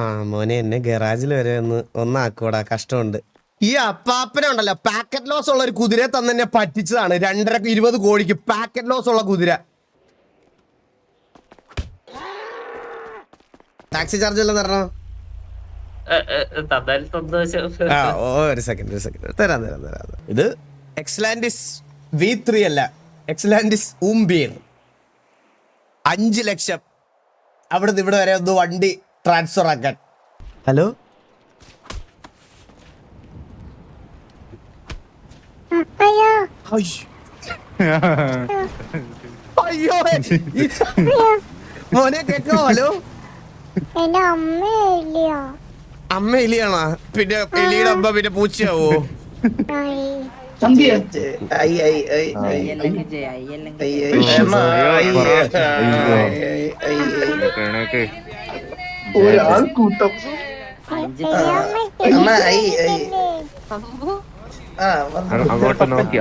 ആ മോനെ എന്നെ ഗറാജിൽ വരെ ഒന്നാക്കൂടാ, കഷ്ടമുണ്ട്. ഈ അപ്പാപ്പനെ ഉണ്ടല്ലോ, പാക്കറ്റ് ലോസ് ഉള്ള ഒരു കുതിരയെ തന്നെ പറ്റിച്ചതാണ്. 2.5-20 കോടിക്ക് പാക്കറ്റ് ലോസ് ഉള്ള കുതിര. ടാക്സി ചാർജ് എല്ലാം തരണോ? ഒരു സെക്കൻഡ് തരാം. ഇത് എക്സ്ലാൻഡിസ് V3 അല്ല, എക്സ്ലാൻഡിസ് ഊംബിയർ. 5 ലക്ഷം അവിടുന്ന് ഇവിടെ വരെ ഒന്ന് വണ്ടി ട്രാൻസ്ഫർ ആക്കാൻ. ഹലോ, അയ്യോ മോനെ കേക്കോ? ഹലോ, അമ്മ എലിയാണോ? പിന്നെ എലിയുടെ അമ്മ പിന്നെ പൂച്ചയാവോ?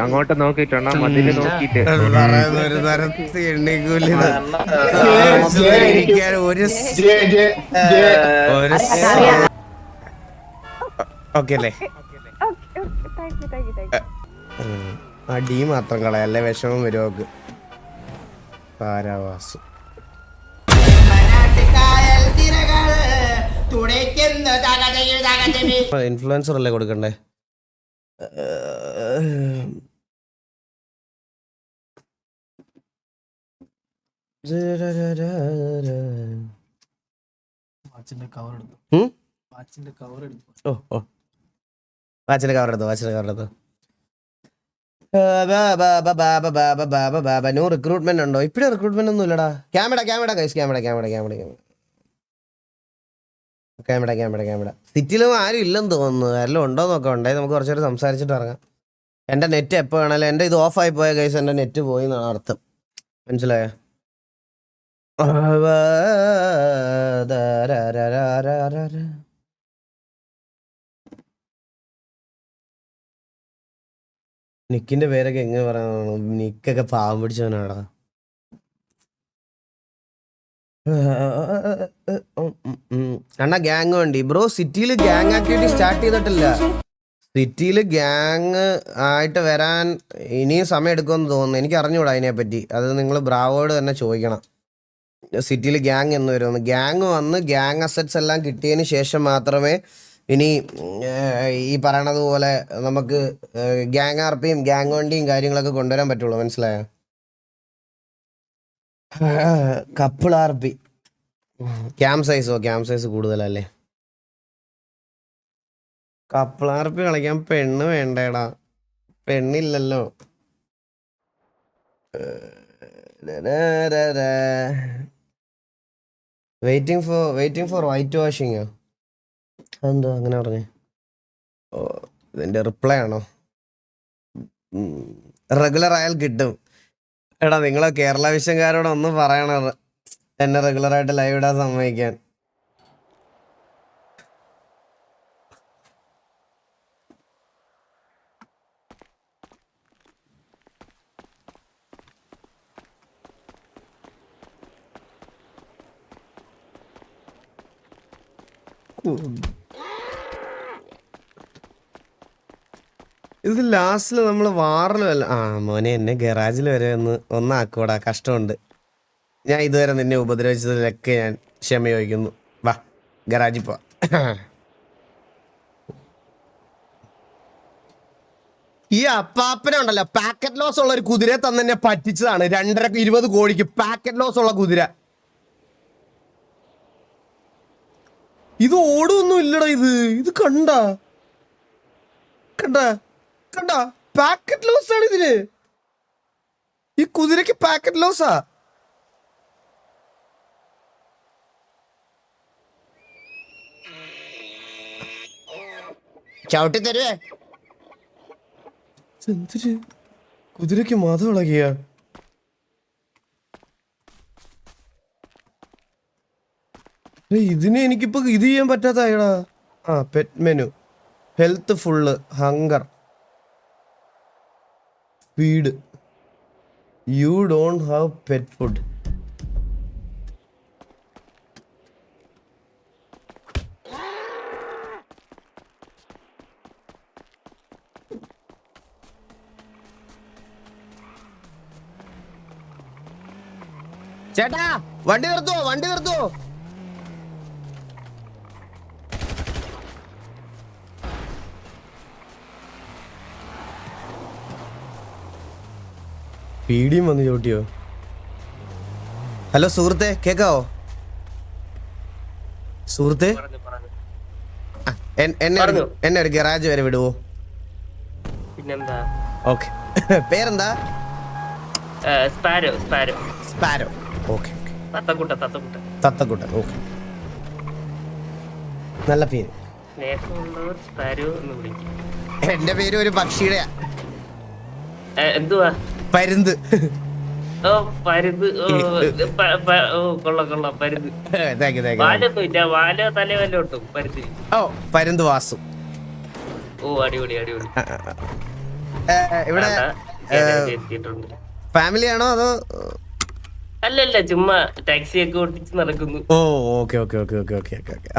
അങ്ങോട്ട് നോക്കിട്ടാണ് മതില് നോക്കിട്ട് ഒരു തരത്തി എണ്ണിക്കൂലി. ഓക്കെ അല്ലേ? അടി മാത്രം കളയല്ലേ, വിഷമം വരുമോക്ക്. പാരാവാസം ഇൻഫ്ലുവൻസർ അല്ലേ കൊടുക്കണ്ടേ? വാച്ചിന്റെ കവർ എടുത്തു. നോ റിക്രൂട്ട്മെന്റ് ഉണ്ടോ? ഇപ്പഴും റിക്രൂട്ട്മെന്റ് ഒന്നും ഇല്ലടാ. ക്യാമറ സിറ്റിയിലും ആരും ഇല്ലെന്ന് തോന്നുന്നു. ആരെല്ലാം ഉണ്ടോ നോക്കാം. ഉണ്ടായി നമുക്ക് കുറച്ചേരം സംസാരിച്ചിട്ട് ഇറങ്ങാം. എൻ്റെ നെറ്റ് എപ്പോൾ വേണേലും, എൻ്റെ ഇത് ഓഫായി പോയ കേസ് എൻ്റെ നെറ്റ് പോയി എന്നാണ് അർത്ഥം. മനസ്സിലായോ? നിക്കിന്റെ പേരൊക്കെ എങ്ങനെ പറയാനാണ്? നിക്കൊക്കെ പാവം പിടിച്ചവനാടാ. അണ്ണാ ഗ്യാങ് വേണ്ടി ബ്രോ. സിറ്റിയിൽ ഗ്യാങ് ആക്ടിവിറ്റി സ്റ്റാർട്ട് ചെയ്തിട്ടില്ല. സിറ്റിയിൽ ഗ്യാങ് ആയിട്ട് വരാൻ ഇനിയും സമയം എടുക്കുമെന്ന് തോന്നുന്നു. എനിക്ക് അറിഞ്ഞൂടാ അതിനെപ്പറ്റി. അത് നിങ്ങൾ ബ്രാവോട് തന്നെ ചോദിക്കണം. സിറ്റിയിൽ ഗ്യാങ് എന്ന് വരുമെന്ന്. ഗ്യാങ് വന്ന് ഗ്യാങ് അസറ്റ്സ് എല്ലാം കിട്ടിയതിന് ശേഷം മാത്രമേ ഇനി ഈ പറയണത് പോലെ നമുക്ക് ഗ്യാങ് ആർപ്പിയും ഗ്യാങ് വണ്ടിയും കാര്യങ്ങളൊക്കെ കൊണ്ടുവരാൻ പറ്റുള്ളൂ. മനസ്സിലായോ? കപ്പിൾ ആർപി ക്യാമ്പ് സൈസ് കൂടുതലല്ലേ? കപ്പിൾ ആർപി കളിക്കാൻ പെണ്ണ് വേണ്ടേടാ. പെണ്ണില്ലല്ലോ. വെയിറ്റിംഗ് ഫോർ വൈറ്റ് വാഷിങ്ങോ? അതെന്തോ അങ്ങനെ പറഞ്ഞേ? ഓ, ഇതിന്റെ റിപ്ലൈ ആണോ? റെഗുലർ ആയാൽ കിട്ടും. എടാ നിങ്ങളെ കേരള വിഷൻകാരോട് ഒന്ന് പറയണത് എന്നെ റെഗുലറായിട്ട് ലൈവ് ഇടാൻ സമ്മതിക്കാൻ. ഇത് ലാസ്റ്റിൽ നമ്മൾ വാറിലല്ല. ആ മോനെ എന്നെ ഗറാജിൽ വരെ ഒന്നാക്കൂടാ, കഷ്ടമുണ്ട്. ഞാൻ ഇതുവരെ നിന്നെ ഉപദ്രവിച്ചതിലൊക്കെ ഞാൻ ക്ഷമ ചോദിക്കുന്നു. വാ ഗറാജിൽ പോ. ഈ അപ്പാപ്പനെ ഉണ്ടല്ലോ, പാക്കറ്റ് ലോസ് ഉള്ള ഒരു കുതിരയെ തന്നെ പറ്റിച്ചതാണ്. 2.5-20 കോടിക്ക് പാക്കറ്റ് ലോസ് ഉള്ള കുതിര. ഇത് ഓടൊന്നും ഇല്ലടാ. ഇത് കണ്ട പാക്കറ്റ് ലോസ് ആണ് ഇതിന്. ഈ കുതിരക്ക് പാക്കറ്റ് ലോസാ. ചവിട്ടി തരുവേ. എന്തിന് കുതിരക്ക് മതം ഇളകിയ? ഇതിന് എനിക്കിപ്പോ ഇത് ചെയ്യാൻ പറ്റാത്തടാ. Pet menu, health full, hunger, feed, you don't have pet food. ചേട്ടാ വണ്ടി നിർത്തുവോ, വണ്ടി നിർത്തുവോ? പീടിയും വന്ന് ചോട്ടിയോ? ഹലോ സുഹൃത്തെ, കേക്കാവോ സുഹൃത്തെ? എന്നെ ഒരു ഗറാജ് വരെ വിടുവോ? പിന്നെന്താ? ഓക്കെ. പേരെന്താ? സ്പാരോ. സ്പാരോ. ഓക്കെ. തത്തക്കുട്ടൻ. ഓക്കെ, നല്ല പേര്. സ്നേഹമുള്ളവർ സ്പാരോ എന്ന് വിളിക്കും. എന്റെ പേര് ഒരു പക്ഷിയുടെയാ. എന്തുവാ? പരുന്ത്. ഓ പരുന്ത്. ഓ കൊള്ളാം പരുന്ത്. വാലൊന്നും ഇല്ല, വാല തലവല്ലോട്ടും പരുന്തിന്. ഓ പരുന്ത് വാസു. ഓ അടിപൊളി. ഇവിടെ എത്തിയിട്ടുണ്ട്. ഫാമിലി ആണോ അതോ? അല്ലല്ല, ചുമ്മാ ടാക്സി ഒക്കെ ഓടിച്ച് നടക്കുന്നു. ഓ ഓക്കെ.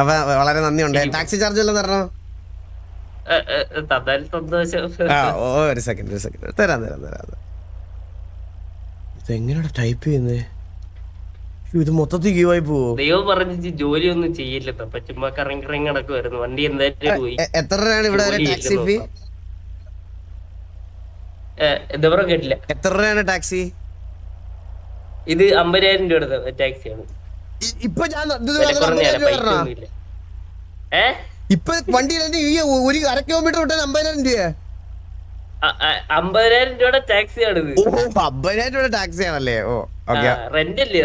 അപ്പൊ വളരെ നന്ദിയുണ്ട്. ടാക്സി ചാർജ് വല്ലതും തരണോ? തന്നാൽ സന്തോഷം. ഒരു സെക്കൻഡ് തരാം. ഇതെങ്ങനെയാണ് ടൈപ്പ് ചെയ്യുന്നേ? ഇത് മൊത്തത്തിൽ ക്യൂ ആയി പോവോ? ദൈവം പറഞ്ഞ് ജോലിയൊന്നും ചെയ്യില്ല, അപ്പൊ ചുമ്മാ കറങ്ങി നടക്കുമായിരുന്നു. വണ്ടി എന്തായാലും പോയി. എത്ര രൂപയാണ് ഇവിടെ ടാക്സി ഫീ? എന്താ പറയാ, കേട്ടില്ല. എത്ര രൂപയാണ് ടാക്സി? ഇത് 50,000 രൂപയുടെ ടാക്സിയാണ്. ഇപ്പൊ ഞാൻ ഇപ്പൊ വണ്ടി ഒരു 1/2 കിലോമീറ്റർ വിട്ടാൽ 50,000 രൂപ. 50,000 രൂപയുടെ ടാക്സിയാണിത്. 50,000 രൂപയുടെ ടാക്സി ആണല്ലേ? ഓ ഓക്കെ. റെന്റല്ലേ.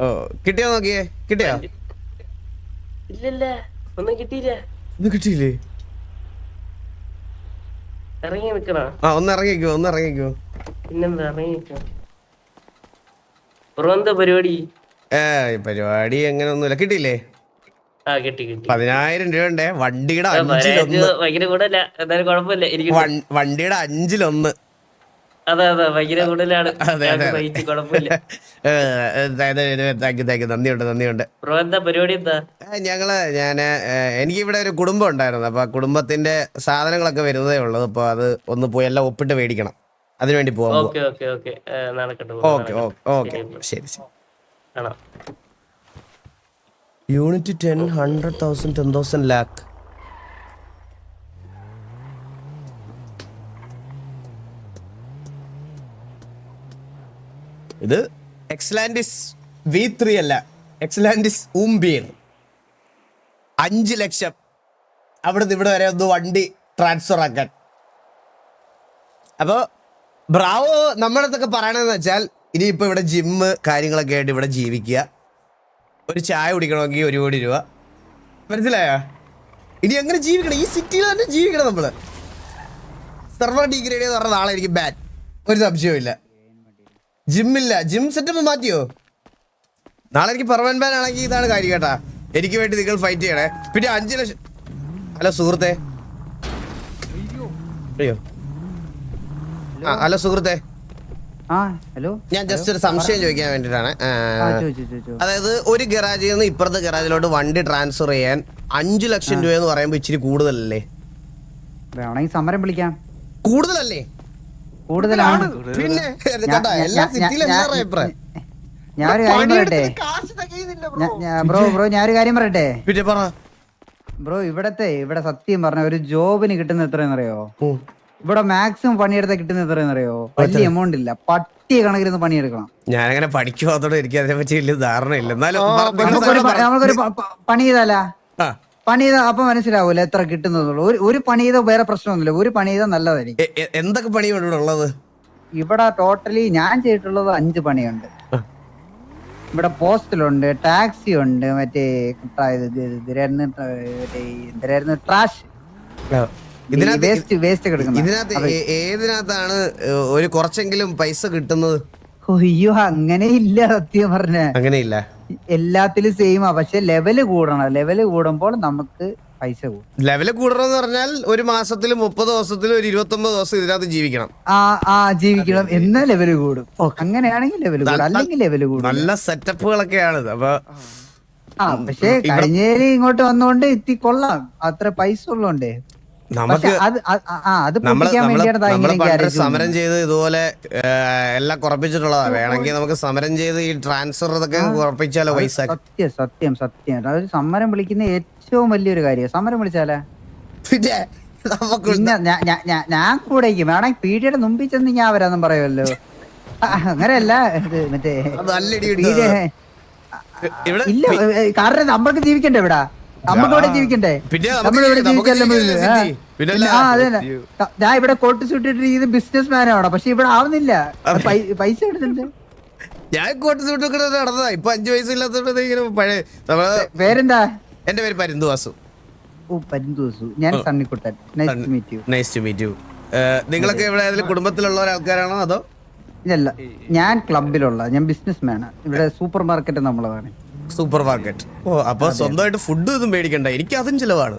ഓ കിട്ടിയോ? നോക്കിയേ, കിട്ടിയോ? ഇല്ലല്ല, ഒന്നും കിട്ടിയില്ല. ഇത് കിട്ടിയില്ലേ? ഇറങ്ങി നിക്കണ. ഒന്ന് ഇറങ്ങിക്കോ. പിന്നെന്താ, ഇറങ്ങി നിക്കണം. എന്താ പരിപാടി? പരിപാടി അങ്ങനെ ഒന്നുമില്ല. കിട്ടിയില്ലേ? കിട്ടി. 10,000 രൂപ വണ്ടിയുടെ 5/1. ഭയങ്കര കൂടുതല, എന്തായാലും കുഴപ്പമില്ല. വണ്ടിയുടെ 5/1. അതെ ഭയങ്കര കൂടുതലാണ്. കുഴപ്പമില്ല. നന്ദിയുണ്ട്. ബ്രോ എന്താ പരിപാടി? എന്താ? എനിക്കിവിടെ ഒരു കുടുംബം ഉണ്ടായിരുന്നു. അപ്പൊ കുടുംബത്തിന്റെ സാധനങ്ങളൊക്കെ വരുന്നതേ ഉള്ളൂ. അപ്പൊ അത് ഒന്ന് പോയി എല്ലാം ഒപ്പിട്ട് മേടിക്കണം. അതിനുവേണ്ടി പോവാം. ഓക്കെ ശരി. Unit 10, 100,000, 10,000 lakh. ഇത് എക്സ്ലാൻഡിസ് V3 അല്ല, എക്സ്ലാൻഡിസ് ഊംബിയർ. 5 ലക്ഷം അവിടുന്ന് ഇവിടെ വരെ ഒന്ന് വണ്ടി ട്രാൻസ്ഫർ ആക്കാൻ. അപ്പൊ ബ്രാവോ നമ്മുടെ അടുത്തൊക്കെ പറയണെന്ന് വെച്ചാൽ, ഇനിയിപ്പോ ഇവിടെ ജിമ്മ് കാര്യങ്ങളൊക്കെ ആയിട്ട് ഇവിടെ ജീവിക്കുക. ഒരു ചായ കുടിക്കണമെങ്കിൽ 1 കോടി രൂപ. മനസ്സിലായോ? ഇനി എങ്ങനെ ജീവിക്കണം? ഈ സിറ്റിയിൽ തന്നെ ജീവിക്കണം നമ്മള്. സർവർ ഡിഗ്രേഡ് എന്ന് പറഞ്ഞ നാളെ എനിക്ക് ബാൻ, ഒരു സംശയവും ഇല്ല. ജിമ്മില്ല, ജിം സെറ്റപ്പ് മാറ്റിയോ? നാളെ എനിക്ക് പെർമനന്റ് ബാൻ ആണെങ്കിൽ ഇതാണ് കാര്യം കേട്ടാ. എനിക്ക് വേണ്ടി നിങ്ങൾ ഫൈറ്റ് ചെയ്യണേ. പിന്നെ 5 ലക്ഷം. ഹലോ സുഹൃത്തെ. ഹലോ സുഹൃത്തെ. ഞാൻ ജസ്റ്റ് ഒരു സംശയം ചോദിക്കാൻ വേണ്ടിട്ടാണ്. അതായത് ഒരു ഗറാജിൽ നിന്ന് ഇപ്പുറത്തെ ഗറാജിലോട്ട് വണ്ടി ട്രാൻസ്ഫർ ചെയ്യാൻ 5 ലക്ഷം രൂപ എന്ന് പറയുമ്പോ ഇച്ചിരി കൂടുതലല്ലേ? സമരം വിളിക്കാം. കൂടുതലല്ലേ? കൂടുതലാണ്. പിന്നെ എല്ലാ സിറ്റിയിലും അഭിപ്രായം. ഞാനൊരു കാര്യം പറയട്ടെ ബ്രോ, ഞാനൊരു കാര്യം പറയട്ടെ. പിന്നെ പറ ബ്രോ. ഇവിടെ സത്യം പറഞ്ഞ ഒരു ജോബിന് കിട്ടുന്ന എത്രയെന്നറിയോ? ഇവിടെ മാക്സിമം പണിയെടുത്ത കിട്ടുന്ന എത്രയെന്നറിയോ? വലിയ എമൗണ്ട് ഇല്ല, പട്ടിയ കണക്കിരുന്ന് പണിയെടുക്കണം. ഞാനങ്ങനെ പഠിക്കുവാത്തോടെ എനിക്ക് അതിനെ പറ്റി വലിയ ധാരണ ഇല്ല. നമുക്കൊരു പണി ചെയ്താലാ? പണി ചെയ്താ അപ്പൊ മനസ്സിലാവൂല എത്ര കിട്ടുന്നതുള്ളൂ. ഒരു പണി ചെയ്താൽ വേറെ പ്രശ്നമൊന്നുമില്ല. ഒരു പണി ചെയ്താൽ നല്ലതായിരിക്കും. എന്തൊക്കെ പണിയാണ് ഇവിടെ ഉള്ളത്? ഇവിടെ ടോട്ടലി ഞാൻ ചെയ്തിട്ടുള്ളത് 5 പണിയുണ്ട്. ഇവിടെ പോസ്റ്റലുണ്ട്, ടാക്സി ഉണ്ട്, മറ്റേ ട്രാഷ്, ഇതിനകത്ത് ഏതിനകത്താണ് ഒരു കുറച്ചെങ്കിലും പൈസ കിട്ടുന്നത്? അയ്യോ അങ്ങനെ ഇല്ല, സത്യം പറഞ്ഞ അങ്ങനെയില്ല. എല്ലാത്തിലും സെയിമാ, പക്ഷെ ലെവല് കൂടണം. ലെവല് കൂടുമ്പോൾ നമുക്ക് പൈസ കൂടും. ലെവല് കൂടണമെന്ന് പറഞ്ഞാൽ ഒരു മാസത്തിൽ 30 ദിവസത്തിൽ ഒരു 29 ദിവസം ഇതിനകത്ത് ജീവിക്കണം. ജീവിക്കണം എന്നാ ലെവല് കൂടും. അങ്ങനെയാണെങ്കിൽ ലെവല് കൂടും, അല്ലെങ്കിൽ ലെവല് കൂടും. നല്ല സെറ്റപ്പുകളൊക്കെയാണ്. അപ്പൊ പക്ഷെ കഴിഞ്ഞേല് ഇങ്ങോട്ട് വന്നോണ്ട് കൊള്ളാം, അത്ര പൈസ ഉള്ളോണ്ടേ. നമുക്ക് അത് നമ്മള് പൊട്ടിക്കാൻ വേണ്ടിയാണ് ദാ നമ്മള് ഇങ്ങനെ പണ്ട് garage സമരം ചെയ്ത് ഇതുപോലെ എല്ലാം കുറപ്പിച്ചിട്ടുള്ളതാ. വേണമെങ്കിൽ നമുക്ക് സമരം ചെയ്ത് ഈ ട്രാൻസ്ഫർ ഇതൊക്കെ കുറപ്പിച്ചാലോ പൈസ. സത്യം സത്യം സത്യം അതൊരു സമരം വിളിക്കുന്ന ഏറ്റവും വലിയൊരു കാര്യം. സമരം വിളിച്ചാലേ പിന്നെ നമുക്ക് പിന്നെ ഞാൻ കൂടെ വേണമെങ്കിൽ പീഡിയുടെ മുമ്പിൽ ചെന്ന് ഞാൻ വരാന്നും പറയുമല്ലോ. അങ്ങനെയല്ല ഇത് മറ്റേ നല്ല ഇടി കിട്ടും. പീഡിയ ഇവിടെ ഇല്ല കാരണം നമ്മൾക്ക് ജീവിക്കണ്ടേ ഇവിടെ, നമുക്ക് ഇവിടെ ജീവിക്കണ്ടേ, പിന്നെ നമ്മളിവിടെ നമുക്ക് ജീവിക്കല്ലേ ജീവിക്കല്ലേ സിറ്റി? പിന്നല്ല. ആ അതെ ഞാൻ ഇവിടെ കോട്ട് സൂട്ടിട്ട് ബിസിനസ് മാൻ ആണ്, പക്ഷെ ഇവിടെ ആവുന്നില്ല. പൈസ എടുത്തിട്ടുണ്ട്. ഞാൻ കോട്ട് സൂട്ടൊക്കെ നടന്നതാ. ഇപ്പൊ 5 വയസ്സില്ലാത്തോണ്ട് ഇങ്ങനെ പഴയ പേരെന്താ? എന്റെ പേര് പരുന്തു വാസു. ഓ പരിന്തോസു. ഞാൻ Sunnykuttan. Nice to meet you. Nice to meet you. നിങ്ങളൊക്കെ ഇവിടെ ഏതെങ്കിലും കുടുംബത്തിലുള്ള ഒരാൾക്കാരാണോ അതോ? ഇല്ല ഞാൻ ക്ലബിലുള്ള, ഞാൻ ബിസിനസ് മാൻ. ഇവിടെ സൂപ്പർ മാർക്കറ്റ് നമ്മളതാണ്. Supermarket. ഓ അപ്പൊ സ്വന്തമായിട്ട് ഫുഡ് ഒന്നും മേടിക്കണ്ട, എനിക്ക് അതും ചിലവാണ്.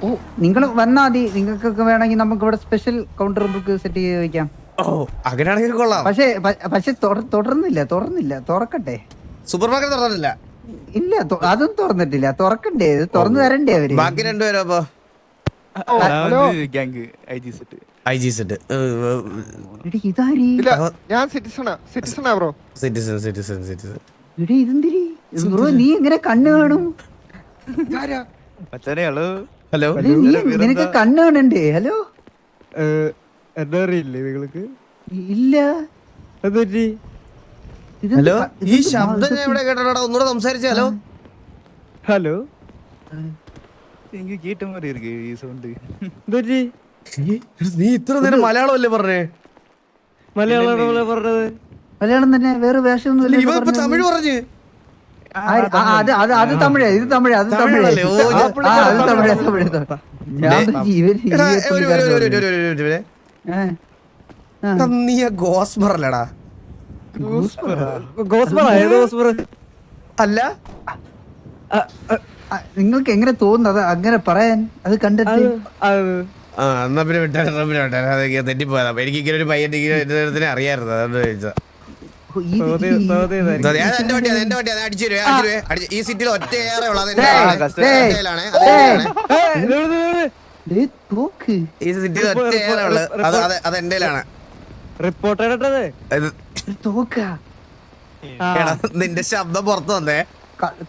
ഓ നിങ്ങൾ വന്നാ മതി. നിങ്ങൾക്കൊക്കെ വേണമെങ്കിൽ നമുക്ക് ഇവിടെ സ്പെഷ്യൽ കൗണ്ടർ ബുക്ക് സെറ്റ് ചെയ്ത് വെക്കാം. ഓ അങ്ങനെയാണെങ്കിൽ കൊള്ളാം. പക്ഷെ തുറന്നില്ല. തുറക്കട്ടെ. സൂപ്പർ മാർക്കറ്റ് തുറന്നില്ല? ഇല്ല അതും തുറന്നിട്ടില്ല. തുറക്കണ്ടേ, ഇത് തുറന്നു തരണ്ടേ അവര്. ബാക്കി രണ്ടുപേരോ? അപ്പൊ ഐ ജി സെറ്റ്. എടി ഇതാരീ? ഞാൻ സിറ്റിസണാ ബ്രോ. സിറ്റിസൺ. എടി ഇതെന്തിരി ബ്രോ, നീ എങ്ങനെ കണ്ണ് കാണും? ഹലോ എടി, നിനക്ക് കണ്ണ് കാണണ്ടേ? ഹലോ എന്താ അറിയില്ലേ നിങ്ങൾക്ക്? ഇല്ല ഹലോ, ഈ ശബ്ദം ഞാൻ ഇവിടെ കേട്ടോടാ. ഒന്നുകൂടെ സംസാരിച്ചാലോ? ഹലോ നീ ഇത്ര നേരം മലയാളം അല്ലേ പറഞ്ഞേ? മലയാളം തന്നെ, വേറെ വേഷമൊന്നും ഇവ ഇപ്പൊ തമിഴ് പറഞ്ഞു. അത് തമിഴ്, ഇത് തമിഴ്, അത് തമിഴ്. തമിഴല്ലേ? ഓ, അത് തമിഴ്. നീ ഗോസ്മർ അല്ലടാ? അല്ല, നിങ്ങൾക്ക് എങ്ങനെ തോന്നുന്നത് അങ്ങനെ പറയാൻ? അത് കണ്ടിട്ട് എന്നാ പിന്നെ വിട്ടാ തെറ്റിപ്പോയതാ. എനിക്ക് ഇങ്ങനെ ഒരു പയ്യന്റെ അറിയായിരുന്നു, അതുകൊണ്ട് ചോദിച്ചതാ. എന്റെ വണ്ടിയാണ് അടിച്ചു വരുവേ. ഈ സിറ്റിയിൽ ഒറ്റ ഏറെ ഉള്ളത് ഈ സിറ്റിയിൽ ഒറ്റ ഏറെ ഉള്ളത് അത് എന്റെ നിന്റെ ശബ്ദം പുറത്തു വന്നേ.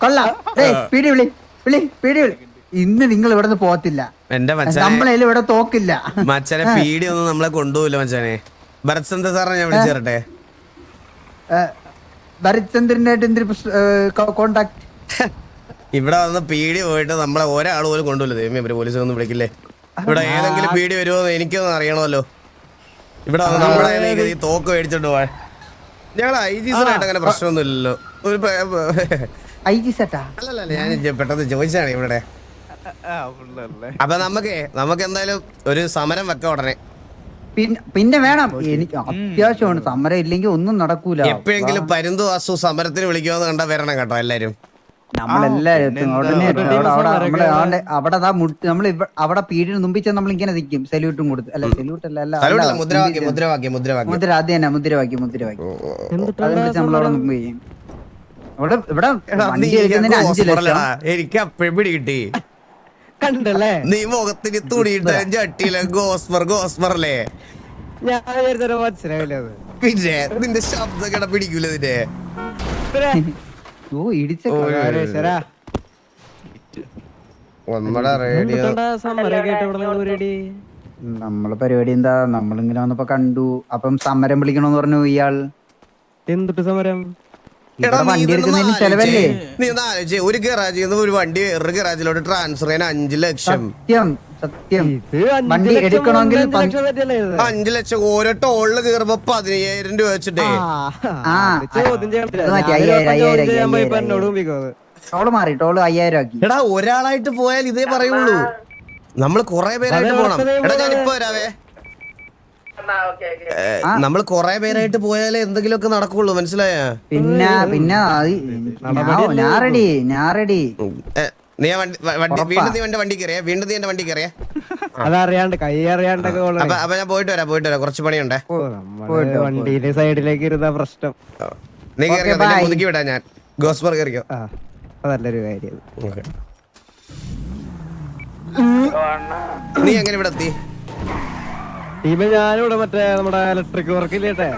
കൊള്ളാം. ഇന്ന് നിങ്ങൾ ഇവിടെ നിന്ന് പോകത്തില്ല. എന്റെ നമ്മളതിൽ ഇവിടെ തോക്കില്ല. മച്ചാനെ പീടി ഒന്നും നമ്മളെ കൊണ്ടുപോയില്ല മച്ചാനെ. ഭരത് ചന്ദ്ര സാറിനെ ഞാൻ വിളിച്ചു തരട്ടെ? ഭരത്ചന്ദ്രനായിട്ട് എന്തൊരു കോണ്ടാക്ട്? ഇവിടെ വന്ന് പീടി പോയിട്ട് നമ്മളെ ഒരാൾ പോലും കൊണ്ടുപോയില്ല. ദൈവമേ, ഇവര് പോലീസ് ഒന്നും വിളിക്കില്ലേ? ഇവിടെ ഏതെങ്കിലും പീടി വരുമോ എനിക്കൊന്നും അറിയണമല്ലോ. ഇവിടെ വന്ന് നമ്മളെ ഈ തോക്ക് മേടിച്ചോണ്ട് പോവാൻ. ഞങ്ങൾ ഐ ജി സാറായിട്ട് അങ്ങനെ പ്രശ്നമൊന്നും ഇല്ലല്ലോ. ഒരു ഐ ജി സെറ്റാ? അല്ലല്ല, ഞാൻ പെട്ടെന്ന് ചോദിച്ചാണ് ഇവിടെ. അപ്പൊ നമുക്ക് എന്തായാലും ഒരു സമരം വെക്കാം ഉടനെ. പിന്നെ വേണം, എനിക്ക് അത്യാവശ്യമാണ്. സമരം ഇല്ലെങ്കിൽ ഒന്നും നടക്കൂല. എപ്പോഴെങ്കിലും പരുന്തു വാസു സമരത്തിന് വിളിക്കുമെന്ന് കണ്ടാ വരണം കേട്ടോ എല്ലാരും. നമ്മളെല്ലാരും എത്തും ഉടനെ. അവിടെ പീഡിന് മുമ്പിൽ ചെന്ന് നമ്മൾ ഇങ്ങനെ നിൽക്കും, സല്യൂട്ടും കൊടുത്ത്. അല്ല സല്യൂട്ട് അല്ല, മുദ്രാവാക്യം. മുദ്ര അത് തന്നെ, മുദ്രാവാക്യം. അതിന് നമ്മളവിടെ മുമ്പ് ചെയ്യും. ഇവിടെ വണ്ടി എടുക്കുന്നതിന് 5 ലക്ഷം. എനിക്ക് അപ്പോഴും പിടി കിട്ടി. കണ്ടല്ലേ? നീ മുഖത്തിന് തുണിയിട്ട് ചട്ടിയിലെ ഗോസ്മർ അല്ലേ? മനസ്സിലാവില്ല. പിന്നെ നിന്റെ ശബ്ദം കേട്ട പിടിക്കൂല നിന്റെ. ഓ ഇടിച്ച നമ്മുടെ റേഡിയോ നമ്മളെ പരിപാടി എന്താ? നമ്മളിങ്ങനെ വന്നപ്പോ കണ്ടു, അപ്പം സമരം വിളിക്കണോന്ന് പറഞ്ഞു ഇയാൾ. എന്തിട്ട് സമരം? വണ്ടി എടുക്കുന്നതിന് ചെലവല്ലേ? നീ ഒന്ന് ആലോചിച്ചേ, ഒരു ഗറാജിൽ നിന്ന് ഒരു വണ്ടി വേറൊരു ഗറാജിലോട്ട് ട്രാൻസ്ഫർ ചെയ്യാൻ 5 ലക്ഷം. സത്യം വണ്ടി എടുക്കണമെങ്കിൽ 5 ലക്ഷം. ഓരോ ടോളില് കയറുമ്പോ 15,000 രൂപ വെച്ചിട്ടേ. ടോള് മാറി, ടോള് 5,000 ആക്കി. എടാ ഒരാളായിട്ട് പോയാൽ ഇതേ പറയുള്ളൂ. നമ്മൾ കൊറേ പേരായിട്ട് പോണം. എടാ ഞാനിപ്പോ വരാവേ. നമ്മൾ കൊറേ പേരായിട്ട് പോയാലേ എന്തെങ്കിലുമൊക്കെ നടക്കുള്ളൂ, മനസ്സിലായ? പിന്നെ ഞാൻ റെഡി. നീ വീണ്ടും നീ എന്റെ വണ്ടി കയറിയേ. അതറിയാണ്ട് കൈ അറിയാണ്ടൊക്കെ. അപ്പൊ ഞാൻ പോയിട്ട് വരാം, കുറച്ച് പണിയുണ്ടേ. വണ്ടിയുടെ സൈഡിലേക്ക് ഇരുന്ന പ്രശ്നം. നീ കയറിയോ? ഒതുക്കി വിടാ ഞാൻ. ഗോസ്ബർ കയറിയോ? അതല്ലൊരു കാര്യം. ഓക്കെ. നീ എങ്ങനെ ഇവിടെ എത്തി? ടീമെ ഞാനിവിടെ മറ്റേ നമ്മുടെ ഇലക്ട്രിക് വർക്കില്ലേട്ടെ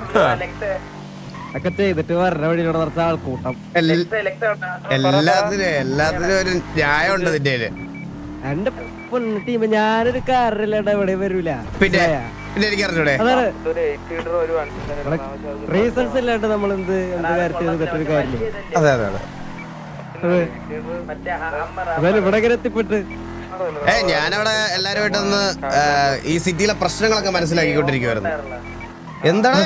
ഒക്കെ ചെയ്തിട്ട് വരണ വഴിയിലൂടെ കുറച്ച് ആൾക്കൂട്ടം. എല്ലാത്തിനും ഒരു ന്യായം ഉണ്ട് നിന്റെ കയ്യില്. എന്റെ പൊണ്ണു ടീമെ ഞാനൊരു കാറില്ലാണ്ട് എവിടെ വരൂല. പിന്നെ എനിക്ക് അറിഞ്ഞൂടെ? അതാണ് റീസൺസ് ഇല്ലാണ്ട് നമ്മൾ എന്ത് കാര്യത്തിൽ തെറ്റൊരു കാര്യമില്ല. അതെ അതെ അതെ. അതായത് ഇവിടെ എങ്ങനെ എത്തിപ്പെട്ട് ഞാനവിടെ എല്ലാരുമായിട്ടൊന്ന് ഈ സിറ്റിയിലെ പ്രശ്നങ്ങളൊക്കെ മനസ്സിലാക്കിക്കൊണ്ടിരിക്കുവായിരുന്നു. എന്താണ്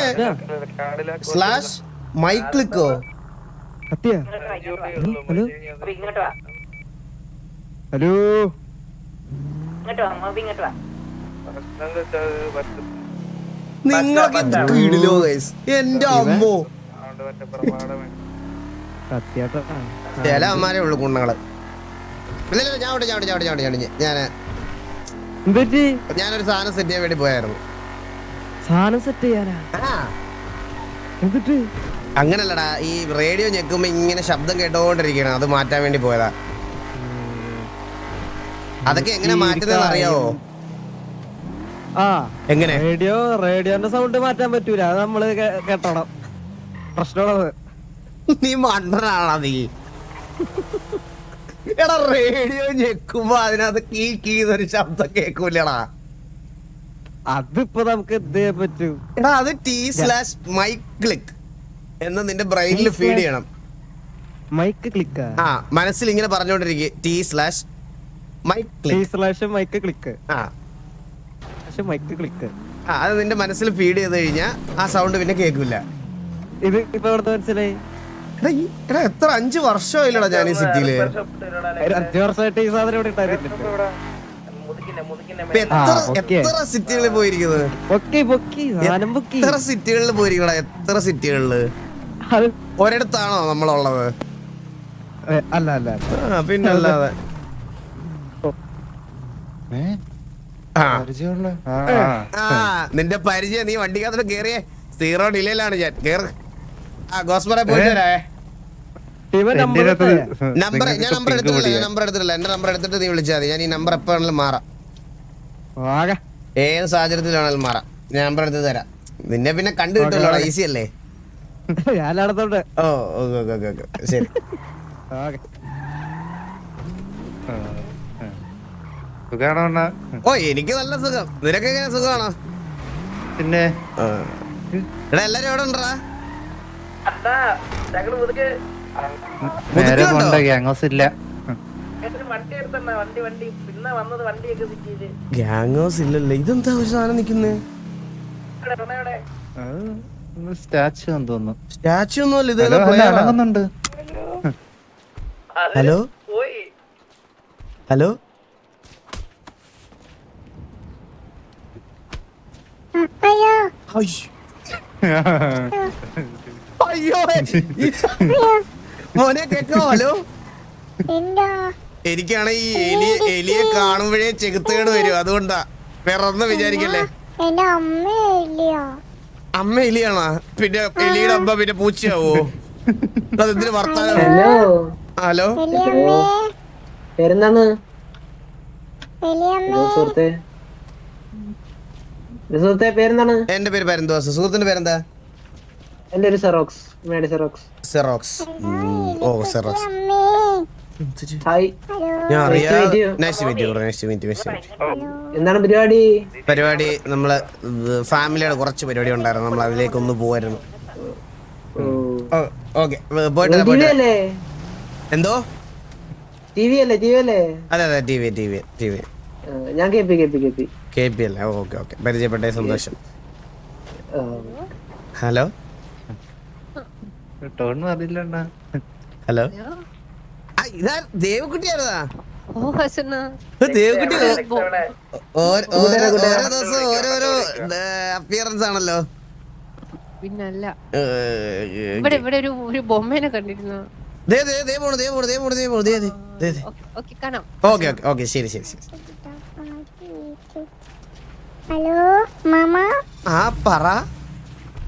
സ്ലാഷ് മൈക്ലിക്കോ? കത്തിയാ? ഹലോ ഹലോ നിങ്ങൾക്ക് കിടിലോ ഗൈസ്. എന്റെ അമ്മോ, കത്തിയാട്ടോ. ചില അമ്മാരേ ഉള്ളു കുണ്ണങ്ങള്. ഞാനൊരു സാധനം സെറ്റ് ചെയ്യാൻ വേണ്ടി പോയായിരുന്നു. സാധനം സെറ്റ് ചെയ്യാനാ? എന്നിട്ട് അങ്ങനല്ലടാ, ഈ റേഡിയോ ഞെക്കുമ്പോ ഇങ്ങനെ ശബ്ദം കേട്ടോണ്ടിരിക്കണം, അത് മാറ്റാൻ വേണ്ടി പോയതാ. അതൊക്കെ എങ്ങനെ മാറ്റുന്നതെന്ന് അറിയാവോ? ആ എങ്ങനെ? റേഡിയോന്റെ സൗണ്ട് മാറ്റാൻ പറ്റൂല, അത് നമ്മള് കേട്ടോണം. പ്രശ്നമുള്ളത് നീ മണ്ടനാണോ നീ? എടാ റേഡിയോ ഞെക്കുമ്പോ അതിനകത്ത് കീ കീന്നൊരു ശബ്ദം കേക്കൂലടാ. അതിപ്പോ നമുക്ക് എന്ത് ചെയ്യാൻ പറ്റൂ? എടാ അത് T/മൈക്ക് ക്ലിക്ക് എന്ന് നിന്റെ ബ്രെയിനിൽ ഫീഡ് ചെയ്യണം. Mic click. ആ, മനസ്സിൽ ഇങ്ങനെ പറഞ്ഞോണ്ടിരിക്കും T/മൈക്ക് ക്ലിക്ക്. Mic click. ആ മൈക്ക് ക്ലിക്ക്. അത് നിന്റെ മനസ്സിൽ ഫീഡ് ചെയ്ത് കഴിഞ്ഞാ ആ സൗണ്ട് പിന്നെ കേൾക്കില്ല. ഇത് ഇപ്പൊ എവിടെ മനസ്സിലായി? എടാ എത്ര 5 വർഷമായില്ലടാ ഞാൻ ഈ സിറ്റിയില്. 5 വർഷമായിട്ട് ഈ സാധനം ഇവിടെ ഉണ്ടായിരുന്നില്ല. എത്ര സിറ്റികളിൽ പോയിരിക്കുന്നത്? എത്ര സിറ്റികളിൽ പോയിരിക്കണ? എത്ര സിറ്റികളില്? ഒരിടത്താണോ നമ്മളുള്ളത്? അല്ല അല്ല പിന്നെ അല്ലാതെ നിന്റെ പരിചയം. നീ വണ്ടിക്കകത്തോട്ട് കേറിയേ. 0 ഡിലേയിലാണ് ഞാൻ. കേറ്. ഗോസ്മറെ പോയിട്ട് വരാവേ. നമ്പർ ഞാൻ നമ്പർ എടുത്തിട്ടില്ല. എന്റെ നമ്പർ എടുത്തിട്ട് നീ വിളിച്ചാൽ മതി. ഞാൻ ഈ നമ്പർ എപ്പോ വേണമെങ്കിലും മാറാം. ഏത് സാഹചര്യത്തിലാണെങ്കിലും മാറാം. ഞാൻ നമ്പർ എടുത്ത് തരാം. നിന്നെ പിന്നെ കണ്ടു കിട്ടുമല്ലോ, ഈസി അല്ലേ? ഓ ഓക്കെ ശരി. ഓ എനിക്ക് നല്ല സുഖം. നിനക്ക് എങ്ങനെ സുഖമാണോ? പിന്നെ എടാ എല്ലാരും എവിടെ ഉണ്ടാ? ഗ്യാങ് ഹൗസ് ഇല്ലല്ലേ? ഇതെന്താ ഒരു സാധനം നിക്കുന്നേ? സ്റ്റാച്ചു തോന്നുന്നു. സ്റ്റാച്ചു ഒന്നുമല്ല, ഇത് ഹലോ ഹലോ അയ്യോ മോനെ കേക്കോ? ഹലോ, എനിക്കാണ് ഈ എലിയെ കാണുമ്പോഴേ ചെകുത്തേട് വരും, അതുകൊണ്ടാ. വേറെ ഒന്നും വിചാരിക്കല്ലേ. അമ്മ എലിയാണോ? പിന്നെ എലിയുടെ അമ്മ പിന്നെ പൂച്ചയാവോ? അതെന്തിനു വർത്താനം? ഹലോ പേരെന്താണ്? സുഹൃത്തെ പേരെന്താണ്? എന്റെ പേര് പരന്തോസ്. സുഹൃത്തിന്റെ പേരെന്താ? എന്റെ ഒരു സെറോക്സ്. സെറോക്സ്. ഓ സെറോക്സ്. ഹായ്, ഞാൻ അറിയാം. Nice to meet you. എന്താണ് പരിപാടി? പരിപാടി നമ്മള് ഫാമിലിയുടെ കുറച്ച് പരിപാടി ഉണ്ടായിരുന്നു, നമ്മൾ അതിലേക്ക് ഒന്ന് പോവായിരുന്നു. പോയിട്ട് എന്തോ ടിവി അല്ലേ? അതെ അതെ ടി വി. ഞാൻ KP അല്ലേ? ഓക്കെ പരിചയപ്പെട്ടേ, സന്തോഷം. ഹലോ ഹലോ ഇതാ ദേവക്കുട്ടിയായിരുന്നാ? ദേവക്കുട്ടി ഓരോ ദിവസം ഓരോരോ അപ്പിയറൻസ് ആണല്ലോ. പിന്നല്ല, ഇവിടെ ഒരു ബൊമ്മേനെ കണ്ടിരുന്നു. ഓക്കെ ശരി. Hello mama. ആ പറ.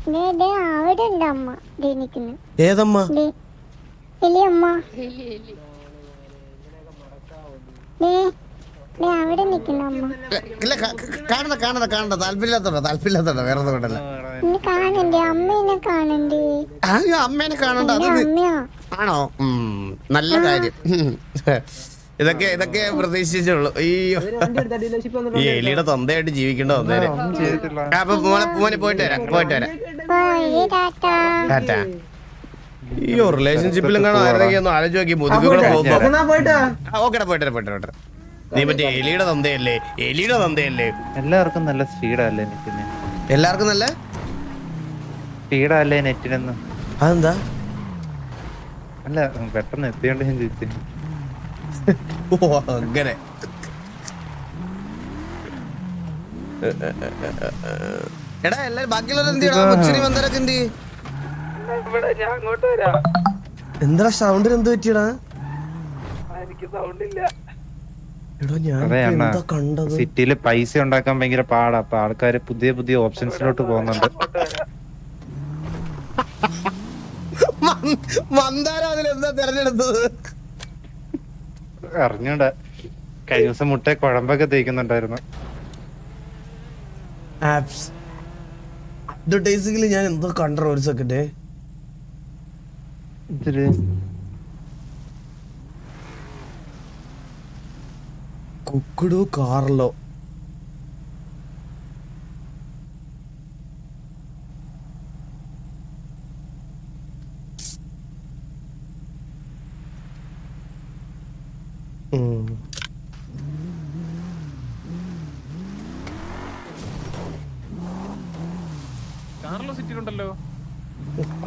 അവിടെ ഉണ്ട് അമ്മ. ഏതമ്മ? എലിയമ്മ. ദേ അവിടെ നിൽക്കുന്ന അമ്മ. ഇല്ല കാണണ്ട താല്പര്യമില്ലാത്തോണ്ടോ വേറെ ഒന്നും കൊണ്ടല്ല. എന്നെ കാണണ്ടേ? അമ്മേനെ കാണണ്ടേ? അയ്യോ അമ്മേനെ കാണണ്ട, അത് അമ്മയോ? ആണോ? നല്ല കാര്യം. ഇതൊക്കെ പ്രതീക്ഷിച്ചുള്ളൂ. അയ്യോ ഈ എലിയുടെ തൊന്തയായിട്ട് ജീവിക്കേണ്ട വന്നേരെ. അപ്പൊ മോനെ പോയിട്ട് വരാം. പോയി ടാറ്റാ. ടാറ്റാ. അയ്യോ റിലേഷൻഷിപ്പിലും കാണാൻ ആയിരുന്നെങ്കിൽ ഒന്ന് ആലോചിച്ച് നോക്കി മുതുകൂടെ പോകുമ്പോ. ഓക്കെടാ പോയിട്ട്. നീ മറ്റേ എലിയുടെ തന്തയല്ലേ? എല്ലാവർക്കും നല്ല സ്പീഡല്ലേ നെറ്റിന്? എല്ലാവർക്കും നല്ല സ്പീഡല്ലേ നെറ്റിനെന്ന്? അതെന്താ? അല്ല പെട്ടെന്ന് എത്തിയോണ്ട് ഞാൻ ചോദിച്ചു. ഓ അങ്ങനെ. എടാ എല്ലാരും ബാക്കിയുള്ളവർ എന്ത് ചെയ്യണം? കൊച്ചിരി മന്ദരൊക്കെ എന്ത് ചെയ്യും? എന്താ സൗണ്ടിന് എന്ത് പറ്റിയടാ? എടാ ഞാൻ അതെ അണ്ണാ, എന്താ കണ്ടത്? സിറ്റിയില് പൈസ ഉണ്ടാക്കാൻ ഭയങ്കര പാടാ. അപ്പൊ ആൾക്കാര് പുതിയ ഓപ്ഷൻസിലോട്ട് പോകുന്നുണ്ട്. മന്ദാര അതിലെന്താ തെരഞ്ഞെടുത്തത്? അറിഞ്ഞൂടാ. കഴിഞ്ഞ ദിവസം മുട്ട കുഴമ്പൊക്കെ തേക്കുന്നുണ്ടായിരുന്നു. ആപ്സ് അഡ്വർടൈസിംഗിൽ ഞാൻ എന്തോ കണ്ടോ? ഒരു സെക്കൻഡ്. ഇതില് കുക്കുഡു കാർലോ.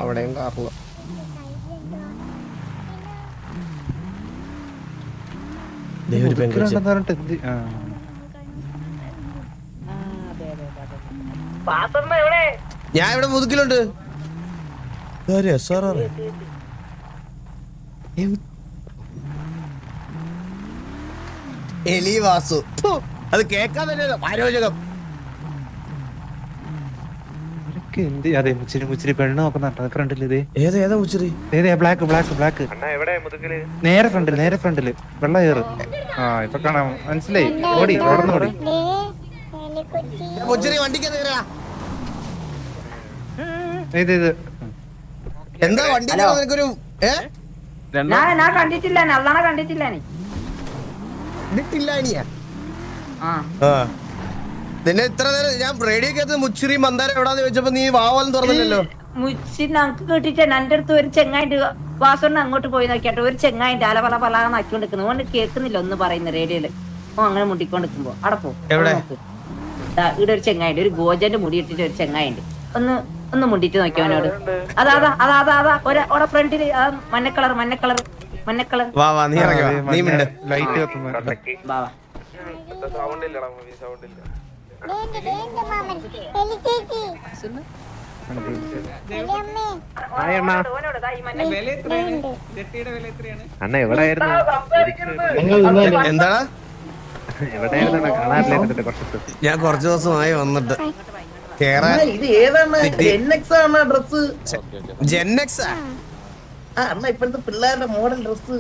അവിടെയും കാർലോ. ഒരു പെൺകൊച്ച്. ഉണ്ടെന്ന് പറഞ്ഞിട്ട് എന്ത്? ആ. ഞാൻ ഇവിടെ മുതുക്കിലുണ്ട്. എലി വാസു. അത് കേക്കാൻ തന്നെ അരോചകം. ഇവരൊക്കെ എന്ത്? അതെ മുച്ചിരി പെണ്ണ് നോക്കുന്നുണ്ട് ഫ്രണ്ടിൽ. ഇത് ഏതാ മുച്ചിരി? ബ്ലാക്ക് നേരെ ഫ്രണ്ടില് വെള്ള കയറ്. ആ ഇപ്പൊ കാണാം, മനസ്സിലായി. ഓടി ഓടന്ന് ഓടി. ദേ എലിക്കുട്ടി. മുച്ചിരി വണ്ടിക്ക് ഇത് എന്താ വണ്ടി നിനക്കൊരു ഞാൻ കണ്ടിട്ടില്ല, നല്ലോണം കണ്ടിട്ടില്ല. നിന്നെ ഇത്ര നേരം ഞാൻ റേഡിയോക്കകത്ത് മുച്ചിരി മന്ദാരം എവിടാന്ന് ചോദിച്ചപ്പോ നീ വാവലും തുറന്നില്ലല്ലോ. മുച്ചി നമുക്ക് കേട്ടിട്ട് എന്റെ അടുത്ത് ഒരു ചെങ്ങായിട്ട് വാസോണ്ട് അങ്ങോട്ട് പോയി നോക്കിയാട്ടോ. ഒരു ചെങ്ങായിട്ട് അലപല പല നക്കിക്കൊണ്ട് നിൽക്കുന്നു. ഓണ്ട് കേൾക്കുന്നില്ല ഒന്ന് പറയുന്ന റേഡിയോയില്. ഓ അങ്ങനെ മുണ്ടിക്കൊണ്ട് നിൽക്കുമ്പോ അവിടെ പോ. എവിടെ? ഇവിടെ ഒരു ചെങ്ങായിട്ട്, ഒരു ഗോജന്റെ മുടി ഇട്ടിട്ട് ഒരു ചെങ്ങായിണ്ട്. ഒന്ന് മുണ്ടിട്ട് നോക്കിയോ അവനോട്. അതാ ഫ്രണ്ടില് മഞ്ഞക്കളർ. വാ നീ ഇറങ്ങി വാ. നീ മിണ്ട്. ലൈറ്റ് കത്തുന്നു. വേണ്ട മാമൻ. എലി ചേച്ചി. എലി അമ്മേ. അണ്ണ എവിടെയായിരുന്നു? എന്താ? എവിടെയായിരുന്നു? കാണാറില്ലായിരുന്നു കുറച്ച്. ഞാൻ കുറച്ചു ദിവസമായി വന്നിട്ട് കേറാൻ. ഇത് ഏതാണ്? ജെൻഎക്സ് ആണ് ഡ്രസ്. ജെൻഎക്സ് അണ്ണ ഇപ്പോഴത്തെ പിള്ളേരുടെ മോഡൽ ഡ്രസ്.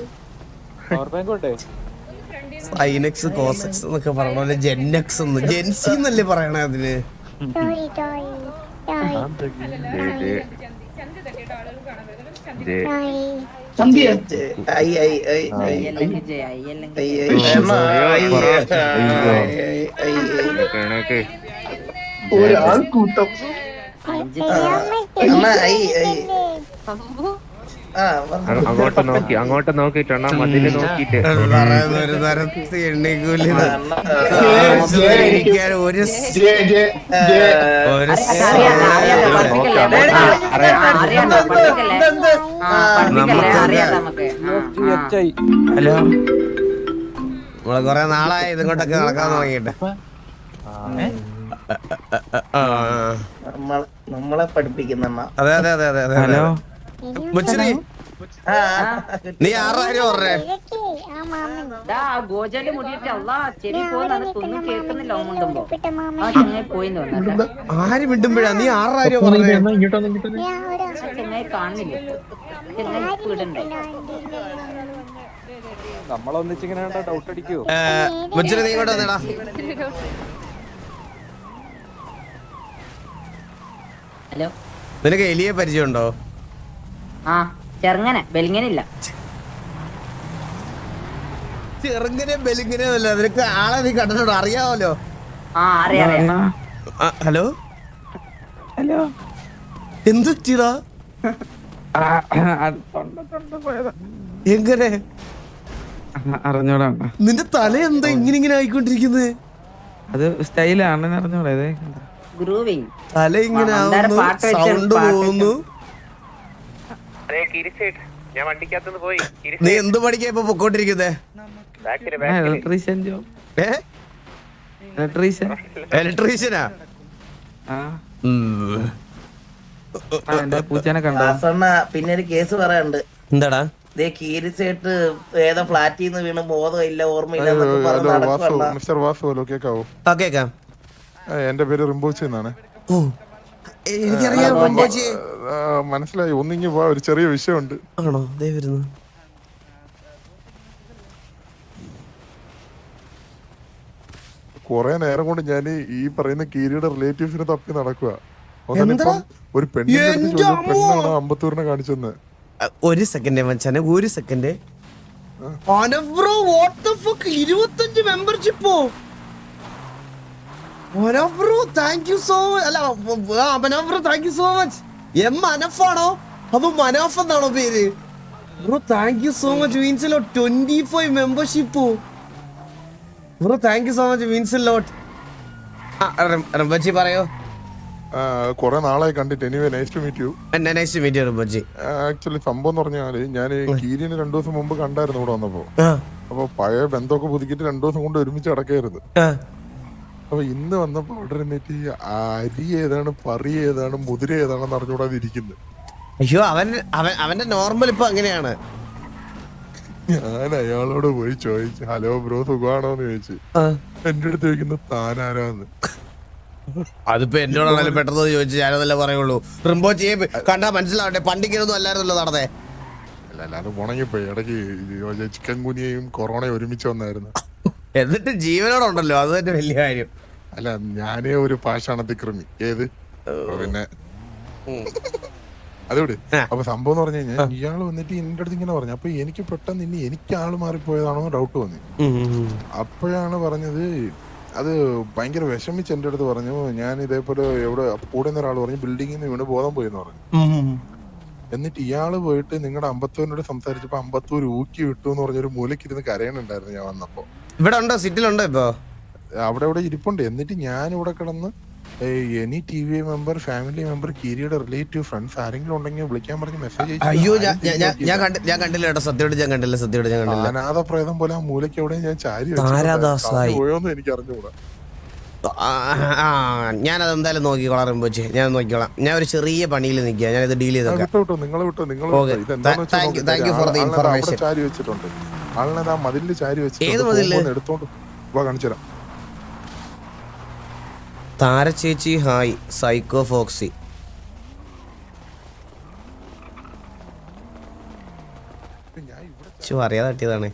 സൈനെക്സ് കോസെക്സ് എന്നൊക്കെ പറയണ പോലെ ജെൻഎക്സ് എന്ന് ജെൻസി എന്നല്ലേ പറയണേ അതിന്? ഒരു ആൾക്കൂട്ടം. അങ്ങോട്ട് നോക്കിട്ടാണ് മതില് നോക്കിട്ട് ഒരു തരത്തി എണ്ണിക്കൂലി ഒരു ഹലോ. നമ്മള് കൊറേ നാളായി ഇതുകൊണ്ടൊക്കെ നടക്കാൻ തുടങ്ങിയിട്ട്. നമ്മളെ പഠിപ്പിക്കുന്ന. അതെ. ഹലോ മുച്ചിരി, നീ 6000 പറഞ്ഞേ. ഗോജന്റെ മുടിയിട്ട് അല്ലാ ചെവി പോകുന്നൊന്നും കേൾക്കുന്നില്ല. ഓമുണ്ടുമ്പോ ആ ചെങ്ങായി പോയിന്ന് വന്നിട്ട് ആര് വിടുമ്പോഴാ നീ 6000 പറഞ്ഞേ? ചെങ്ങായി കാണുന്നില്ല. ചെങ്ങായി വീടുണ്ട്. നമ്മളൊന്നിച്ചിങ്ങനെ ഡൗട്ട് അടിക്കോ? ബുജ്ജിന് നീ ഇങ്ങോട്ട് വന്നേടാ. ഹലോ, നിനക്ക് എലിയെ പരിചയമുണ്ടോ? ആ ചെറുങ്ങനെ ബെലിങ്ങനില്ല. ചെറുങ്ങനെ ബെലിങ്ങനെ അല്ല, നിനക്ക് ആളെ നീ കണ്ടിട്ടുണ്ടോ? അറിയാമല്ലോ. ആ അറിയാം. ഹലോ ഹലോ, എന്തു പറ്റിയടാ? എങ്ങനെ അറിഞ്ഞോടാ? നിന്റെ തല എന്താ ഇങ്ങനെ ആയിക്കൊണ്ടിരിക്കുന്നത്? അത് സ്റ്റൈലാണ്, അറിഞ്ഞോടാ? ഇത് ഗ്രൂവിങ്. തല ഇങ്ങനെ ആവുന്നു, സൗണ്ട് പോകുന്നു. നീ എന്ത് പഠിക്കാ ഇപ്പൊ പൊക്കോണ്ടിരിക്കുന്നേ? Electrician job. ഇലക്ട്രീഷ്യനാ? എന്റെ പൂച്ചനെ കണ്ടോ? വാസണ്ണ പിന്നെ ഒരു കേസ് പറയാനുണ്ട്. എന്താടാ? ഇതേ കീരിസേട്ട് ഏതോ ഫ്ലാറ്റിൽ നിന്ന് വീണ് ബോധമില്ല, ഓർമ്മയില്ല എന്നൊക്കെ പറഞ്ഞ് നടക്കുവണ്ണ. മിസ്റ്റർ വാസു, ഹലോ, കേക്കാവോ? കേക്കാം. എന്റെ പേര് റിംബോച്ചി എന്നാണ്. ഓ, എനിക്കറിയാം റിംബോച്ചി. മനസ്സിലായി. ഒന്നിങ്ങി പോവാ, ഒരു ചെറിയ വിഷയമുണ്ട്. ആണോ? ദേ വരുന്നു. കൊറേ നേരം കൊണ്ട് ഞാൻ ഈ പറയുന്ന കീരിയുടെ റിലേറ്റീവ്സിനെ തപ്പി നടക്കുക. ഒരു പെണ്ണാണ് അമ്പത്തൂരിനെ കാണിച്ചെന്ന്. ഒരു സെക്കൻഡ് മച്ചാനെ, ഒരു സെക്കൻഡ്. 25 മെമ്പർഷിപ്പോ? Thank you so much. അല്ല താങ്ക് യു സോ മച്ച്. അനഫാണോ? അപ്പൊ മനാഫ് എന്നാണോ പേര്? Bro thank you so much, means 25 മെമ്പർഷിപ്പോ? Bro thank you so much, means lot. റംബച്ചി പറയോ? കൊറേ നാളായി കണ്ടിട്ട്. Anyway, nice to meet you. Nice to meet you റംബച്ചി. ആക്ച്വലി സംഭവം എന്ന് പറഞ്ഞാല് ഞാൻ കീരിനെ 2 ദിവസം മുമ്പ് കണ്ടായിരുന്നു ഇവിടെ വന്നപ്പോ. അപ്പൊ പഴയ ബന്ധമൊക്കെ പുതുക്കിട്ട് 2 ദിവസം കൊണ്ട് ഒരുമിച്ച് അടക്കായിരുന്നു. അപ്പൊ ഇന്ന് വന്നപ്പോ അവിടെ ഇരുന്നിട്ട് അരി ഏതാണ്, പറി ഏതാണ്, മുതിര ഏതാണെന്ന് അറിഞ്ഞുകൂടാതെ ഇരിക്കുന്നത്. അയ്യോ, അവന്റെ നോർമൽ ഇപ്പൊ അങ്ങനെയാണ്. ഞാൻ അയാളോട് പോയി ചോദിച്ചു, ഹലോ ബ്രോ സുഖമാണോന്ന് ചോദിച്ചു. എന്റെ അടുത്ത് ചോദിക്കുന്ന താനാരാന്ന്. അതിപ്പോ എന്നോടാണെങ്കിലും പെട്ടെന്ന് ചോദിച്ചു, ഞാനതല്ലേ പറയുള്ളൂ. റിംബോച്ചിയെ കണ്ടാ മനസ്സിലാവട്ടെ, പണ്ടിങ്ങനൊന്നും അല്ലായിരുന്നല്ലോ നടന്നേ. അല്ലാതെ ഉണങ്ങിപ്പോയി. ഇടയ്ക്ക് ചിക്കൻ കുനിയയും കൊറോണയും ഒരുമിച്ച് വന്നായിരുന്നു. എന്നിട്ട് ജീവനോടുണ്ടല്ലോ, അത് തന്നെ വലിയ കാര്യം. അല്ല, ഞാനേ ഒരു പാഷാണത്തി കൃമി. ഏത് പിന്നെ അതുകൊണ്ട് അപ്പൊ സംഭവം എന്ന് പറഞ്ഞു കഴിഞ്ഞാൽ ഇയാള് വന്നിട്ട് എന്റെ അടുത്ത് ഇങ്ങനെ പറഞ്ഞു. അപ്പൊ എനിക്ക് പെട്ടെന്ന് എനിക്ക് ആള് മാറിപ്പോയതാണോ ഡൗട്ട് തോന്നി. അപ്പോഴാണ് പറഞ്ഞത്, അത് ഭയങ്കര വിഷമിച്ച് എന്റെ അടുത്ത് പറഞ്ഞു, ഞാൻ ഇതേപോലെ എവിടെ കൂടെ ഒരാൾ പറഞ്ഞു ബിൽഡിങ്ങിൽ നിന്ന് വീണ് ബോധം പോയെന്ന് പറഞ്ഞു. എന്നിട്ട് ഇയാള് പോയിട്ട് നിങ്ങളുടെ അമ്പത്തൂരിനോട് സംസാരിച്ചപ്പോ അമ്പത്തൂർ ഊക്കി വിട്ടു എന്ന് പറഞ്ഞൊരു മൂലയ്ക്ക് ഇരുന്ന് കരയണുണ്ടായിരുന്നു. ഞാൻ വന്നപ്പോ ഇവിടെ ഉണ്ടോ, സിറ്റിലുണ്ടോ ഇപ്പൊ? അവിടെ ഇരിപ്പുണ്ട്. എന്നിട്ട് ഞാൻ ഇവിടെ കിടന്ന് any T V member, family member, കീരിയുടെ റിലേറ്റീവ്, ഫ്രണ്ട്സ് ആരെങ്കിലും ഉണ്ടെങ്കിൽ വിളിക്കാൻ പറഞ്ഞ് മെസ്സേജ് അയ്യോ, ഞാൻ കണ്ടില്ല കേട്ടോ, സത്യമായിട്ട് ഞാൻ കണ്ടില്ല. അനാഥ പ്രേതം പോലെ ആ മൂലയ്ക്ക് എവിടെ ഞാൻ ചാരി പോയോന്ന് എനിക്ക് അറിഞ്ഞുകൂടാ. ഞാനത് എന്തായാലും നോക്കിക്കോളാം റിംബോച്ചി, ഞാൻ നോക്കിക്കോളാം. ഞാൻ ഒരു ചെറിയ പണിയിൽ നിൽക്കുക, ഞാൻ ഇത് ഡീൽ ചെയ്തോളാം. ചാരി വെച്ചിട്ടുണ്ട് ആളിനെ, ആ മതിലില് ചാരി വെച്ചിട്ട് എടുത്തോണ്ട് കാണിച്ചുതരാം. താര ചേച്ചി ഹായ്, സൈക്കോ ഫോക്സി. അറിയാതെ തട്ടിയതാണ്.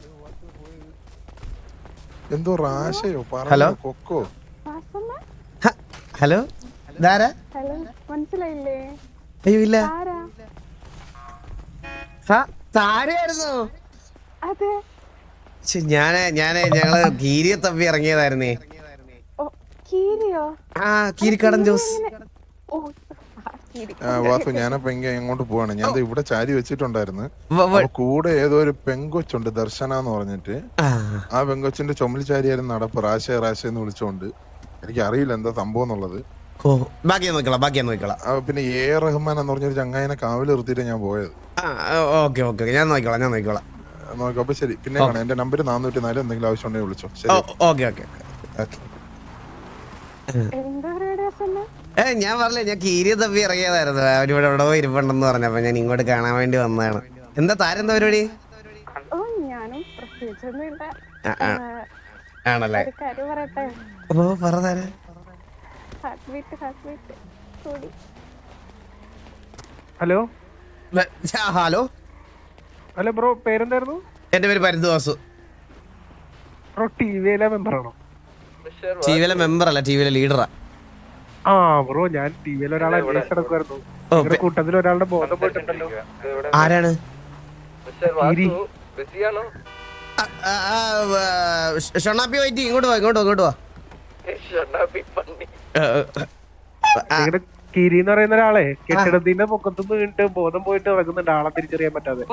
എന്തോ റാശയോ ഹലോ കൊക്കോ. ഹലോ, ഇതാരാ? മനസ്സിലായില്ലേ? അയ്യോ ഇല്ല. താരയായിരുന്നോ? അതെ, ഞങ്ങള് കീരിയെ തപ്പി ഇറങ്ങിയതായിരുന്നേ. കീരിക്കടൻ ജോസ്. വാസു, ഞാനപ്പോ എങ്ങോട്ട് പോവാണ്? ഞാൻ ഇവിടെ ചാരി വെച്ചിട്ടുണ്ടായിരുന്നു. കൂടെ ഏതോ ഒരു പെങ്കൊച്ചുണ്ട്, ദർശന എന്ന് പറഞ്ഞിട്ട്. ആ പെങ്കൊച്ചിന്റെ ചുമൽ ചാരിയായിരുന്നു നടപ്പ്. റാശയെന്ന് വിളിച്ചോണ്ട്. എനിക്ക് അറിയില്ല എന്താ സംഭവം എന്നുള്ളത്. പിന്നെ എ റഹ്മാൻ എന്ന് പറഞ്ഞൊരു ചങ്ങായിനെ കാവൽ നിർത്തിയിട്ട് ഞാൻ പോയത്. ഞാൻ നോക്കിക്കോളാം. അപ്പൊ ശരി, പിന്നെ എന്റെ നമ്പർ 404. എന്തെങ്കിലും ആവശ്യം ഉണ്ടെങ്കിൽ വിളിച്ചോ. ഞാൻ പറഞ്ഞില്ലേ, ഞാൻ കീരിയെ തപ്പി ഇറങ്ങിയതായിരുന്നു. അവരിവിടെ എവിടെ ഇരിപ്പുണ്ടെന്ന് പറഞ്ഞപ്പോ ഞാൻ ഇങ്ങോട്ട് കാണാൻ വേണ്ടി വന്നതാണ്. എന്താ താരെന്താ പരിപാടി? ആണല്ലേ? ഓ, പറ താര. ഹലോ ഹലോ ഹലോ ബ്രോ, പേരെന്തായിരുന്നു? എന്റെ പേര് പരിന്തു വാസു. ടിവിയിലെ മെമ്പറാണോ? ടിവിയിലെ മെമ്പർ അല്ല, ടിവിയിലെ ലീഡറാ. ആ ബ്രോ, ഞാൻ ടിവിയിൽ ഒരാളെ അന്വേഷിച്ച് നടക്കുമായിരുന്നു. കൂട്ടത്തിൽ ഒരാളുടെ ബോധം പോയിട്ടുണ്ടല്ലോ. ആരാണ്? ഷൊണ്ണാപ്പി വൈറ്റി, ഇങ്ങോട്ട് വാ. കിരി എന്ന് പറയുന്ന ഒരാളെ കെട്ടിടത്തിന്റെ പൊക്കത്തുനിന്ന് വീണിട്ട് ബോധം പോയിട്ട് ഇറങ്ങുന്നുണ്ട്, ആളെ തിരിച്ചറിയാൻ പറ്റാതെ.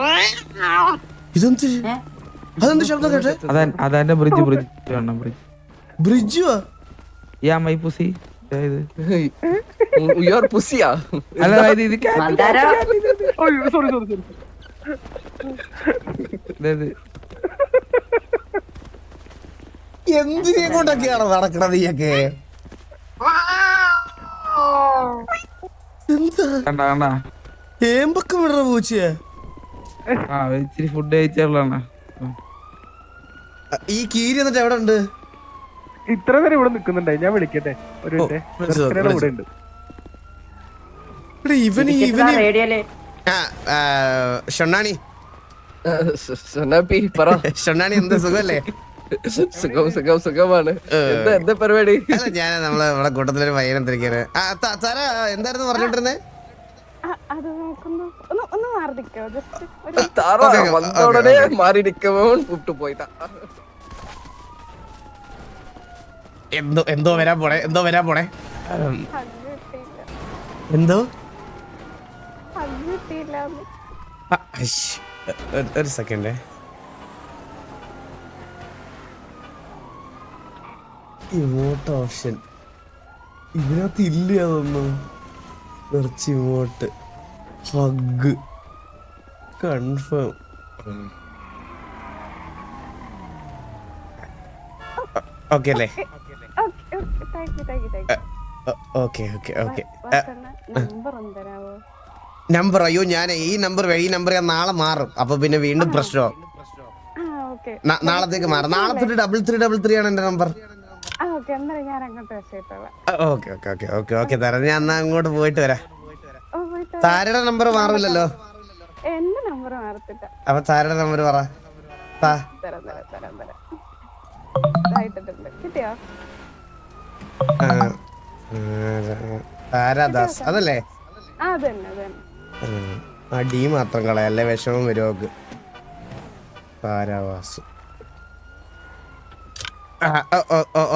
അതെന്ത് ശബ്ദം കേട്ടെ? അതെന്റെ ബ്രിഡ്ജ് ബ്രിഡ്ജോ? Yeah my pussy. യുവർ പുസിയാ? അല്ല ഇത് സോറി എന്തിനെ കൊണ്ടൊക്കെയാണോ നടക്കണത് നീയൊക്കെ? എന്താ ഏമ്പക്കം വിടറ പൂച്ചയെ? ഇച്ചിരി ഫുഡ് കഴിച്ചുള്ളതാണ്. ഈ കീരി എന്നിട്ട് എവിടെ ഉണ്ട്? ഇത്ര നേരം ഇവിടെ നിക്കുന്നുണ്ടേ, ഞാൻ വിളിക്കട്ടെ ഒരു കൂടെ ഉണ്ട്. ഷൊണ്ണാണി ഷൊണ്ണാണി എന്ത് സുഖല്ലേ? സുഖമാണ്. എന്താ പരിപാടി? അല്ല, ഞാൻ നമ്മളെ ഇവിടെ കൂട്ടത്തിലൊരു പയ്യനെ തിരിക്കാന്. തര എന്തായിരുന്നു പറഞ്ഞോണ്ടിരുന്നേ? അത് നോക്കുന്നു. ഒന്ന് മാറിക്കോ, ജസ്റ്റ് മാറി നിൽക്കുമ്പോ കൂട്ടു പോയിട്ടാ. എന്തോ വരാൻ പോണേ എന്തോ ഒരു സെക്കൻഡ്. ഇമോട്ട് ഓപ്ഷൻ ഇതിനകത്ത് ഇല്ല. അതൊന്നും കുറച്ച് ഇമോട്ട് ഹഗ് കൺഫേം. ഓക്കെ അല്ലേ? Okay number. അയ്യോ, ഞാൻ ഈ നമ്പർ ഞാൻ നാളെ മാറും. അപ്പൊ പിന്നെ വീണ്ടും പ്രശ്നമാവും. നാളത്തേക്ക് മാറും. നാളെ തൊട്ട് 3333 ആണ് എന്റെ നമ്പർ. ഓക്കെ തരാം. ഞാൻ എന്നാ അങ്ങോട്ട് പോയിട്ട് വരാം. താരയുടെ നമ്പർ മാറില്ലല്ലോ. എന്റെ നമ്പർ മാറത്തില്ല. അപ്പൊ താരയുടെ നമ്പർ പറ. കിട്ടിയോ? താരാദാസ് അതല്ലേ? ആ ഡി മാത്രം കളയല്ലേ, വിഷമം വരും അവക്ക്. താരാവാസ്.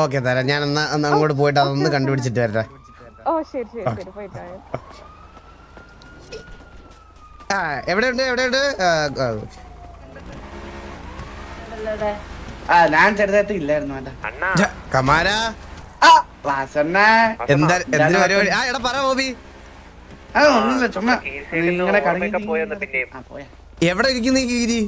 ഓക്കെ തരാം. ഞാൻ എന്നാ അങ്ങോട്ട് പോയിട്ട് അതൊന്ന് കണ്ടുപിടിച്ചിട്ട് വരട്ടെ. എവിടെയുണ്ട്? ഞാൻ ചെറുതായിട്ട് ഇല്ലായിരുന്നു. കമാര എന്താ എന്തിനു പരിപാടി? എടാ പറ ബോബി. എവിടെ ഇരിക്കുന്ന ഈ ഗിരി?